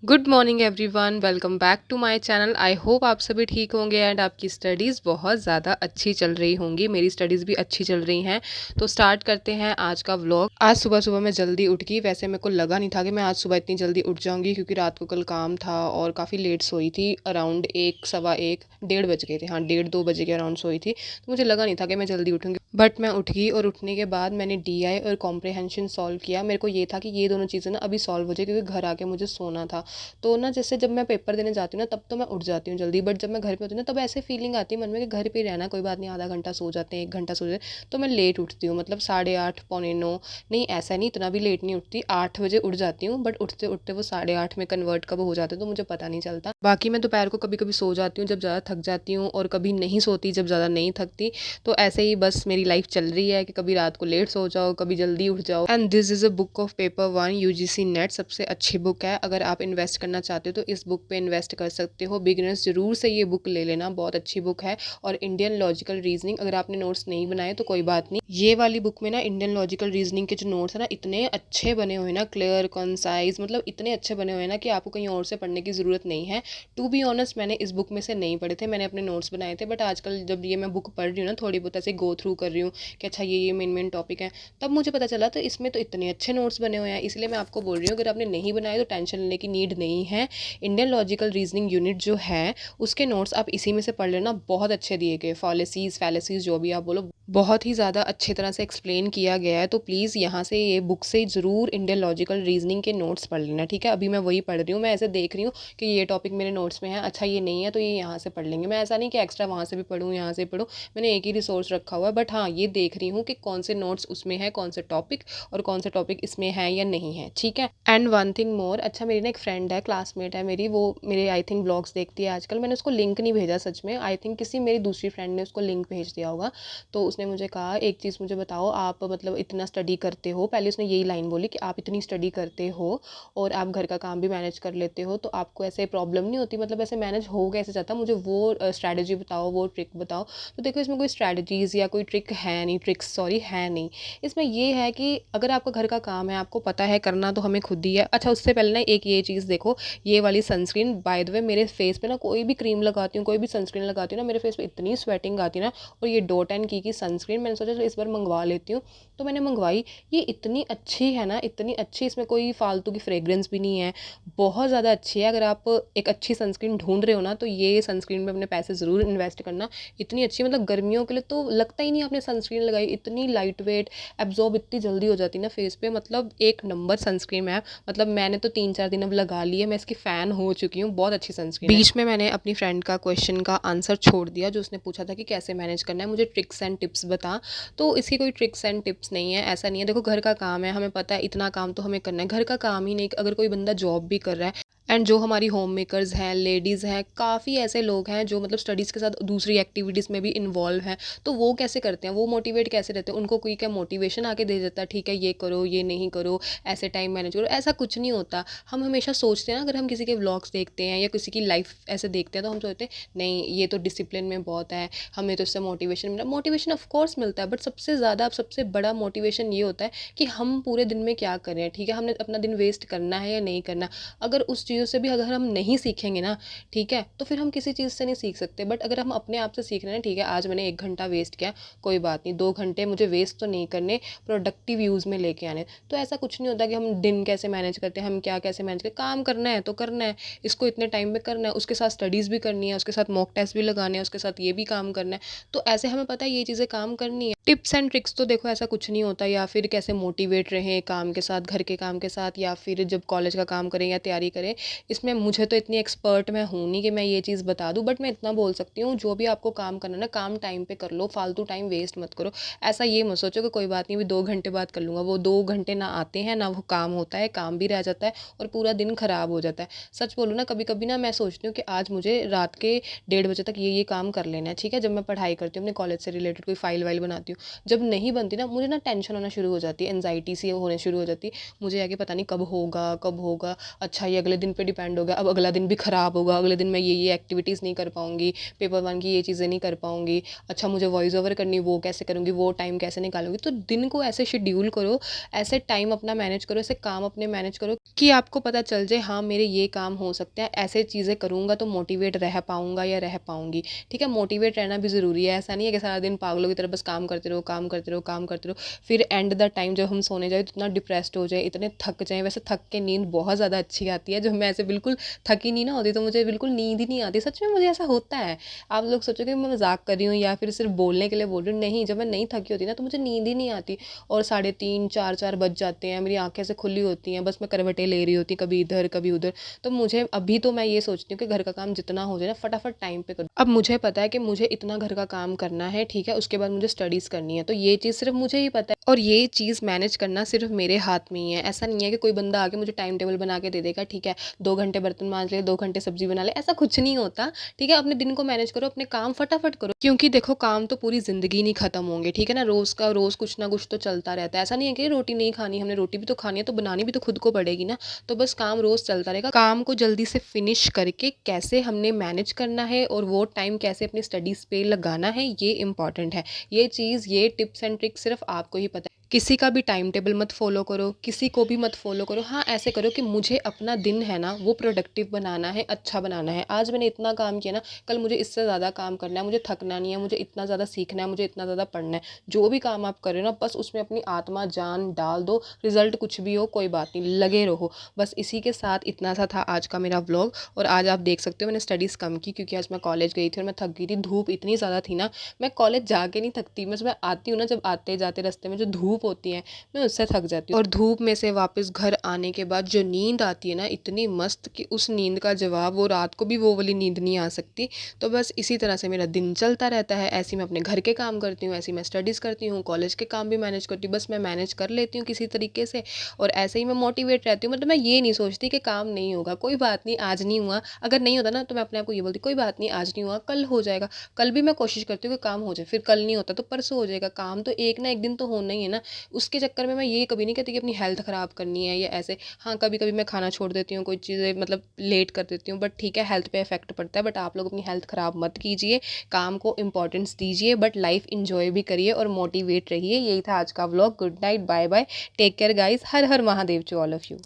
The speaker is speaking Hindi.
Good morning everyone, welcome back to my channel. I hope आप सभी ठीक होंगे एंड आपकी स्टडीज़ बहुत ज़्यादा अच्छी चल रही होंगी। मेरी स्टडीज़ भी अच्छी चल रही हैं। तो स्टार्ट करते हैं आज का व्लॉग। आज सुबह सुबह मैं जल्दी उठ गई। वैसे मेरे को लगा नहीं था कि मैं आज सुबह इतनी जल्दी उठ जाऊंगी, क्योंकि रात को कल काम था और काफ़ी लेट सोई थी। अराउंड एक सवा एक डेढ़ बज गए थे, हाँ 1:30-2 बजे के अराउंड सोई थी। तो मुझे लगा नहीं था कि मैं जल्दी उठूंगी, बट मैं उठ गई। और उठने के बाद मैंने डीआई और कॉम्प्रहेंशन सॉल्व किया। मेरे को ये था कि ये दोनों चीज़ें ना अभी सॉल्व हो जाए, क्योंकि घर आके मुझे सोना था। तो ना जैसे जब मैं पेपर देने जाती हूँ ना, तब तो मैं उठ जाती हूँ जल्दी, बट जब मैं घर पे होती हूँ ना, तब ऐसे फीलिंग आती है मन में कि घर पे ही रहना, कोई बात नहीं, आधा घंटा सो जाते हैं, 1 घंटा सो जाते हैं। तो मैं लेट उठती हूँ, मतलब 8:30 पौने 9। नहीं, ऐसा नहीं, इतना भी लेट नहीं उठती, 8 बजे उठ जाती हूँ, बट उठते उठते वो 8:30 में कन्वर्ट कब हो जाते हैं तो मुझे पता नहीं चलता। बाकी मैं दोपहर को कभी कभी सो जाती हूँ जब ज़्यादा थक जाती हूँ, और कभी नहीं सोती जब ज़्यादा नहीं थकती। तो ऐसे ही बस मेरी लाइफ चल रही है कि कभी रात को लेट सो जाओ, कभी जल्दी उठ जाओ। And this is a book of paper 1 UGC net, सबसे अच्छी बुक है। अगर आप इन्वेस्ट करना चाहते हो तो इस बुक पे इन्वेस्ट कर सकते हो। बिगिनर्स जरूर से ये बुक ले लेना, बहुत अच्छी बुक है। और इंडियन लॉजिकल रीजनिंग, अगर आपने नोट्स नहीं बनाए तो कोई बात नहीं, ये वाली बुक में ना इंडियन लॉजिकल रीजनिंग के जो नोट्स है ना, इतने अच्छे बने हुए ना, क्लियर कंसाइज, मतलब इतने अच्छे बने हुए ना कि आपको कहीं और से पढ़ने की ज़रूरत नहीं है। टू बी ऑनेस्ट, मैंने इस बुक में से नहीं पढ़े थे, मैंने अपने नोट्स बनाए थे। बट आजकल जब ये मैं बुक पढ़ रही हूँ ना, थोड़ी बहुत ऐसे गो थ्रू कर रही हूँ कि अच्छा ये मेन मेन टॉपिक है, तब मुझे पता चला। तो इसमें तो इतने अच्छे नोट्स बने हुए हैं, इसलिए मैं आपको बोल रही हूँ, अगर आपने नहीं बनाए तो टेंशन लेने की नीड नहीं है। इंडियन लॉजिकल रीजनिंग यूनिट जो है, उसके नोट्स आप इसी में से पढ़ लेना, बहुत अच्छे दिए गए। फॉलिसीज फैलेसीज जो भी आप बोलो, बहुत ही ज़्यादा अच्छी तरह से एक्सप्लेन किया गया है। तो प्लीज़ यहाँ से, ये बुक से ज़रूर इंडियन लॉजिकल रीजनिंग के नोट्स पढ़ लेना, ठीक है। अभी मैं वही पढ़ रही हूँ, मैं ऐसे देख रही हूँ कि ये टॉपिक मेरे नोट्स में है, अच्छा ये नहीं है तो ये यहाँ से पढ़ लेंगे। मैं ऐसा नहीं कि एक्स्ट्रा वहाँ से भी पढ़ूँ यहाँ से पढ़ूँ, मैंने एक ही रिसोर्स रखा हुआ है। बट हाँ, ये देख रही हूँ कि कौन से नोट्स उसमें है, कौन से टॉपिक, और कौन से टॉपिक इसमें है या नहीं है, ठीक है। एंड वन थिंग मोर, अच्छा मेरी ना एक फ्रेंड है, क्लासमेट है मेरी, वो मेरे आई थिंक ब्लॉग्स देखती है आजकल। मैंने उसको लिंक नहीं भेजा सच में, आई थिंक किसी मेरी दूसरी फ्रेंड ने उसको लिंक भेज दिया होगा। तो उसने मुझे कहा, एक चीज़ मुझे बताओ, आप मतलब इतना स्टडी करते हो, पहले उसने यही लाइन बोली कि आप इतनी स्टडी करते हो और आप घर का काम भी मैनेज कर लेते हो, तो आपको ऐसे प्रॉब्लम नहीं होती, मतलब ऐसे मैनेज हो कैसे जाता, मुझे वो स्ट्रैटेजी बताओ, वो ट्रिक बताओ। तो देखो, इसमें कोई स्ट्रैटेजीज़ या कोई ट्रिक है नहीं, ट्रिक्स सॉरी है नहीं। इसमें ये है कि अगर आपका घर का काम है, आपको पता है करना तो हमें खुद ही है। अच्छा, उससे पहले ना एक ये चीज़ देखो, ये वाली सनस्क्रीन, बाय द वे मेरे फेस पे ना कोई भी क्रीम लगाती हूँ, कोई भी सनस्क्रीन लगाती हूँ ना, मेरे फेस पे इतनी स्वेटिंग आती है ना। और ये डॉट एंड की सनस्क्रीन, मैंने सोचा चलो इस बार मंगवा लेती हूँ। तो मैंने मंगवाई, ये इतनी अच्छी है ना, इतनी अच्छी, इसमें कोई फालतू की फ्रेग्रेंस भी नहीं है, बहुत ज़्यादा अच्छी है। अगर आप एक अच्छी सनस्क्रीन ढूंढ रहे हो ना, तो ये सनस्क्रीन में अपने पैसे ज़रूर इन्वेस्ट करना। इतनी अच्छी, मतलब गर्मियों के लिए तो लगता ही नहीं आपने सनस्क्रीन लगाई, इतनी लाइट वेट, एब्जॉर्ब इतनी जल्दी हो जाती है ना फेस पे, मतलब एक नंबर सनस्क्रीन है। मतलब मैंने तो 3-4 दिन अब लगा ली है, मैं इसकी फ़ैन हो चुकी हूँ, बहुत अच्छी सनस्क्रीन है। बीच में मैंने अपनी फ्रेंड का क्वेश्चन का आंसर छोड़ दिया, जो उसने पूछा था कि कैसे मैनेज करना है, मुझे ट्रिक्स एंड टिप्स बता। तो इसकी कोई ट्रिक्स एंड टिप्स नहीं है, ऐसा नहीं है। देखो, घर का काम है, हमें पता है इतना काम तो हमें करना है। घर का काम ही नहीं, अगर कोई बंदा जॉब भी कर रहा है, एंड जो हमारी होम मेकर्स हैं, लेडीज़ हैं, काफ़ी ऐसे लोग हैं जो मतलब स्टडीज़ के साथ दूसरी एक्टिविटीज़ में भी इन्वॉल्व हैं। तो वो कैसे करते हैं, वो मोटिवेट कैसे रहते हैं, उनको कोई क्या मोटिवेशन आके दे देता है, ठीक है ये करो, ये नहीं करो, ऐसे टाइम मैनेज करो, ऐसा कुछ नहीं होता। हम हमेशा सोचते हैं ना, अगर हम किसी के व्लॉग्स देखते हैं या किसी की लाइफ ऐसे देखते हैं, तो हम सोचते हैं नहीं, ये तो डिसिप्लिन में बहुत है, हमें तो इससे मोटिवेशन मिला। मोटिवेशन ऑफ कोर्स मिलता है, बट सबसे ज़्यादा, सबसे बड़ा मोटिवेशन ये होता है कि हम पूरे दिन में क्या कर रहे हैं, ठीक है, हमने अपना दिन वेस्ट करना है या नहीं करना। अगर उस चीज़ों से भी अगर हम नहीं सीखेंगे ना, ठीक है, तो फिर हम किसी चीज़ से नहीं सीख सकते। बट अगर हम अपने आप से सीख रहे हैं, ठीक है, आज मैंने 1 घंटा वेस्ट किया, कोई बात नहीं, 2 घंटे मुझे वेस्ट तो नहीं करने, प्रोडक्टिव यूज़ में लेके आने। तो ऐसा कुछ नहीं होता कि हम दिन कैसे मैनेज करते हैं, हम क्या कैसे मैनेज करते, काम करना है तो करना है, इसको इतने टाइम में करना है, उसके साथ स्टडीज़ भी करनी है, उसके साथ मॉक टेस्ट भी लगाने हैं, उसके साथ ये भी काम करना है। तो ऐसे हमें पता है ये चीज़ें काम करनी है। टिप्स एंड ट्रिक्स तो देखो ऐसा कुछ नहीं होता, या फिर कैसे मोटिवेट रहें काम के साथ, घर के काम के साथ, या फिर जब कॉलेज का काम करें या तैयारी करें, इसमें मुझे तो इतनी एक्सपर्ट मैं हूँ नहीं कि मैं ये चीज़ बता दूँ। बट मैं इतना बोल सकती हूँ, जो भी आपको काम करना है ना, काम टाइम पे कर लो, फालतू टाइम वेस्ट मत करो। ऐसा ये मत सोचो कि कोई बात नहीं, अभी 2 घंटे बाद कर लूँगा। वो 2 घंटे ना आते हैं ना वो काम होता है, काम भी रह जाता है और पूरा दिन खराब हो जाता है। सच बोलूँ ना, कभी कभी ना मैं सोचती हूँ कि आज मुझे रात के 1:30 बजे तक ये काम कर लेना है, ठीक है, जब मैं पढ़ाई करती हूँ, अपने कॉलेज से रिलेटेड कोई फाइल वाइल बनाती हूँ। जब नहीं बनती ना, मुझे ना टेंशन होना शुरू हो जाती है, एनजाइटी सी होने शुरू हो जाती है, मुझे आगे पता नहीं कब होगा कब होगा, अच्छा ये अगले दिन पे डिपेंड हो गया, अब अगला दिन भी ख़राब होगा, अगले दिन मैं ये एक्टिविटीज़ नहीं कर पाऊँगी, पेपर 1 की ये चीज़ें नहीं कर पाऊँगी, अच्छा मुझे वॉइस ओवर करनी वो कैसे करूँगी, वो टाइम कैसे निकालूँगी। तो दिन को ऐसे शेड्यूल करो, ऐसे टाइम अपना मैनेज करो, ऐसे काम अपने मैनेज करो कि आपको पता चल जाए हाँ मेरे ये काम हो सकते हैं, ऐसे चीज़ें करूँगा तो मोटिवेट रह पाऊँगा या रह पाऊँगी। ठीक है, मोटिवेट रहना भी ज़रूरी है, ऐसा नहीं है कि सारा दिन पागलों की तरह बस काम करते रहो, काम करते रहो, काम करते रहो, फिर एंड द टाइम जब हम सोने जाए तो इतना डिप्रेस्ड हो जाए, इतने थक जाएँ। वैसे थक के नींद बहुत ज़्यादा अच्छी आती है, जब मैं ऐसे बिल्कुल थकी नहीं ना होती तो मुझे बिल्कुल नींद ही नहीं आती, सच में मुझे ऐसा होता है। आप लोग सोचोगे मैं मज़ाक कर रही हूँ या फिर सिर्फ बोलने के लिए बोल रही हूँ, नहीं, जब मैं नहीं थकी होती ना तो मुझे नींद ही नहीं आती और 3:30 4 बज जाते हैं, मेरी आँखें ऐसे खुली होती हैं, बस मैं करवटें ले रही होती, कभी इधर कभी उधर। तो मुझे अभी तो मैं ये सोचती हूँ कि घर का काम जितना हो जाए ना फटाफट टाइम पे करूँ। अब मुझे पता है कि मुझे इतना घर का काम करना है, ठीक है, उसके बाद मुझे स्टडीज़ करनी है, तो ये चीज़ सिर्फ मुझे ही पता है और ये चीज़ मैनेज करना सिर्फ मेरे हाथ में ही है। ऐसा नहीं है कि कोई बंदा आके मुझे टाइम टेबल बना के दे देगा, ठीक है, 2 घंटे बर्तन मांज ले, 2 घंटे सब्जी बना ले, ऐसा कुछ नहीं होता। ठीक है, अपने दिन को मैनेज करो, अपने काम फटाफट करो, क्योंकि देखो काम तो पूरी ज़िंदगी नहीं खत्म होंगे, ठीक है ना, रोज़ का रोज़ कुछ ना कुछ तो चलता रहता है। ऐसा नहीं है कि रोटी नहीं खानी, हमने रोटी भी तो खानी है, तो बनानी भी तो खुद को पड़ेगी ना। तो बस काम रोज़ चलता रहेगा, काम को जल्दी से फिनिश करके कैसे हमने मैनेज करना है और वो टाइम कैसे अपनी स्टडीज़ पे लगाना है, ये इंपॉर्टेंट है। ये चीज़, ये टिप्स एंड ट्रिक्स सिर्फ आपको ही पता है। किसी का भी टाइम टेबल मत फॉलो करो, किसी को भी मत फॉलो करो। हाँ, ऐसे करो कि मुझे अपना दिन है ना वो प्रोडक्टिव बनाना है, अच्छा बनाना है। आज मैंने इतना काम किया ना, कल मुझे इससे ज़्यादा काम करना है, मुझे थकना नहीं है, मुझे इतना ज़्यादा सीखना है, मुझे इतना ज़्यादा पढ़ना है। जो भी काम आप कर रहे हो ना बस उसमें अपनी आत्मा जान डाल दो, रिजल्ट कुछ भी हो कोई बात नहीं, लगे रहो। बस इसी के साथ इतना सा था आज का मेरा व्लॉग। और आज आप देख सकते हो मैंने स्टडीज़ कम की क्योंकि आज मैं कॉलेज गई थी और मैं थक गई थी, धूप इतनी ज़्यादा थी ना। मैं कॉलेज जाके नहीं थकती, बस मैं आती हूँ ना, जब आते जाते रास्ते में जो धूप होती है मैं उससे थक जाती हूँ। और धूप में से वापस घर आने के बाद जो नींद आती है ना इतनी मस्त कि उस नींद का जवाब वो रात को भी वो वाली नींद नहीं आ सकती। तो बस इसी तरह से मेरा दिन चलता रहता है, ऐसे मैं अपने घर के काम करती हूँ, ऐसे मैं स्टडीज़ करती हूँ, कॉलेज के काम भी मैनेज करती हूँ, बस मैं मैनेज कर लेती हूँ किसी तरीके से। और ऐसे ही मैं मोटिवेट रहती हूँ, मतलब मैं ये नहीं सोचती कि काम नहीं होगा, कोई बात नहीं, आज नहीं हुआ, अगर नहीं होता ना तो मैं अपने आप को ये बोलती कोई बात नहीं, आज नहीं हुआ कल हो जाएगा। कल भी मैं कोशिश करती हूँ कि काम हो जाए, फिर कल नहीं होता तो परसों हो जाएगा, काम तो एक ना एक दिन तो होना ही है ना। उसके चक्कर में मैं ये कभी नहीं कहती कि अपनी हेल्थ ख़राब करनी है या ऐसे। हाँ, कभी कभी मैं खाना छोड़ देती हूँ, कोई चीज़ें मतलब लेट कर देती हूँ, बट ठीक है, हेल्थ पे इफेक्ट पड़ता है, बट आप लोग अपनी हेल्थ ख़राब मत कीजिए, काम को इंपॉर्टेंस दीजिए, बट लाइफ इंजॉय भी करिए और मोटिवेट रहिए। यही था आज का vlog. Good night, bye bye, take care guys, हर हर Mahadev to all of you.